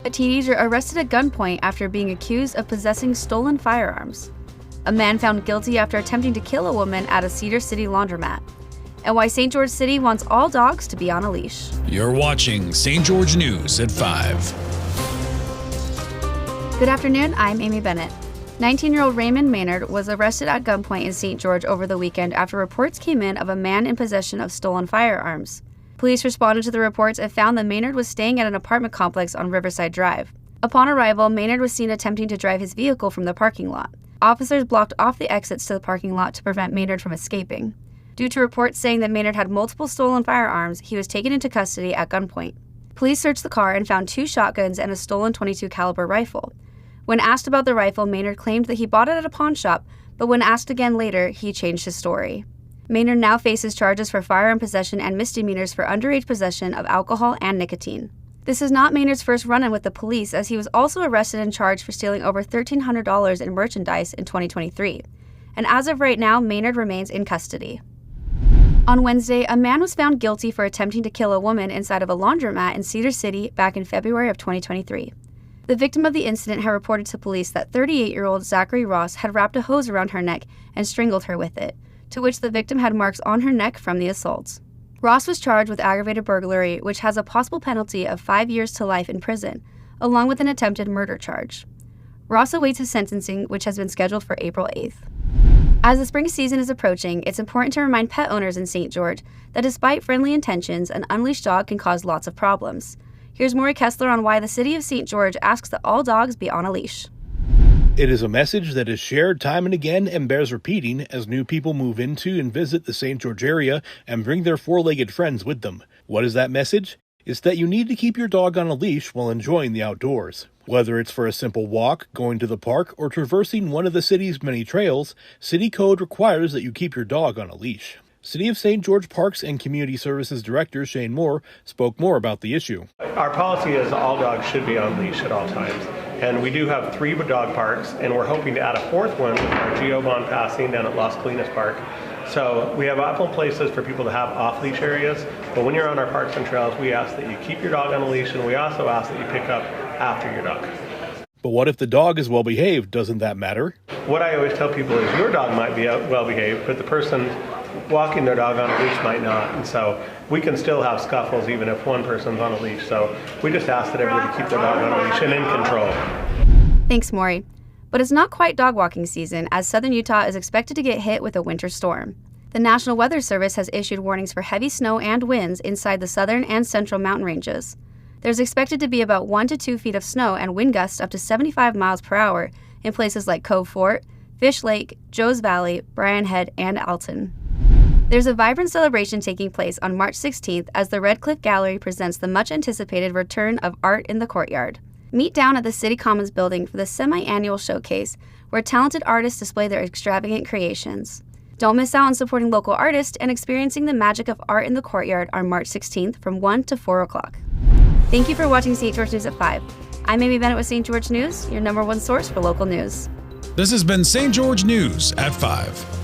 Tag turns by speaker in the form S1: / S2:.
S1: A teenager arrested at gunpoint after being accused of possessing stolen firearms. A man found guilty after attempting to kill a woman at a Cedar City laundromat. And why St. George City wants all dogs to be on a leash.
S2: You're watching St. George News at 5.
S1: Good afternoon, I'm Amy Bennett. 19-year-old Raymond Maynard was arrested at gunpoint in St. George over the weekend after reports came in of a man in possession of stolen firearms. Police responded to the reports and found that Maynard was staying at an apartment complex on Riverside Drive. Upon arrival, Maynard was seen attempting to drive his vehicle from the parking lot. Officers blocked off the exits to the parking lot to prevent Maynard from escaping. Due to reports saying that Maynard had multiple stolen firearms, he was taken into custody at gunpoint. Police searched the car and found 2 shotguns and a stolen .22 caliber rifle. When asked about the rifle, Maynard claimed that he bought it at a pawn shop, but when asked again later, he changed his story. Maynard now faces charges for firearm possession and misdemeanors for underage possession of alcohol and nicotine. This is not Maynard's first run-in with the police, as he was also arrested and charged for stealing over $1,300 in merchandise in 2023. And as of right now, Maynard remains in custody. On Wednesday, a man was found guilty for attempting to kill a woman inside of a laundromat in Cedar City back in February of 2023. The victim of the incident had reported to police that 38-year-old Zachary Ross had wrapped a hose around her neck and strangled her with it, to which the victim had marks on her neck from the assaults. Ross was charged with aggravated burglary, which has a possible penalty of 5 years to life in prison, along with an attempted murder charge. Ross awaits his sentencing, which has been scheduled for April 8th. As the spring season is approaching, it's important to remind pet owners in St. George that despite friendly intentions, an unleashed dog can cause lots of problems. Here's Maury Kessler on why the city of St. George asks that all dogs be on a leash.
S3: It is a message that is shared time and again and bears repeating as new people move into and visit the St. George area and bring their 4-legged friends with them. What is that message? It's that you need to keep your dog on a leash while enjoying the outdoors. Whether it's for a simple walk, going to the park, or traversing one of the city's many trails, city code requires that you keep your dog on a leash. City of St. George Parks and Community Services Director Shane Moore spoke more about the issue.
S4: Our policy is all dogs should be on leash at all times. And we do have 3 dog parks, and we're hoping to add a 4th one with our Geobond passing down at Las Colinas Park. So we have awful places for people to have off-leash areas, but when you're on our parks and trails, we ask that you keep your dog on a leash, and we also ask that you pick up after your dog.
S3: But what if the dog is well behaved? Doesn't that matter?
S4: What I always tell people is your dog might be well behaved, but the person walking their dog on a leash might not. And so we can still have scuffles even if one person's on a leash. So we just ask that everybody keep their dog on a leash and in control.
S1: Thanks, Maury. But it's not quite dog walking season, as southern Utah is expected to get hit with a winter storm. The National Weather Service has issued warnings for heavy snow and winds inside the southern and central mountain ranges. There's expected to be about 1 to 2 feet of snow and wind gusts up to 75 miles per hour in places like Cove Fort, Fish Lake, Joes Valley, Bryan Head, and Alton. There's a vibrant celebration taking place on March 16th as the Red Cliff Gallery presents the much-anticipated return of Art in the Courtyard. Meet down at the City Commons building for the semi-annual showcase, where talented artists display their extravagant creations. Don't miss out on supporting local artists and experiencing the magic of Art in the Courtyard on March 16th from 1 to 4 o'clock. Thank you for watching St. George News at 5. I'm Amy Bennett with St. George News, your #1 source for local news.
S2: This has been St. George News at 5.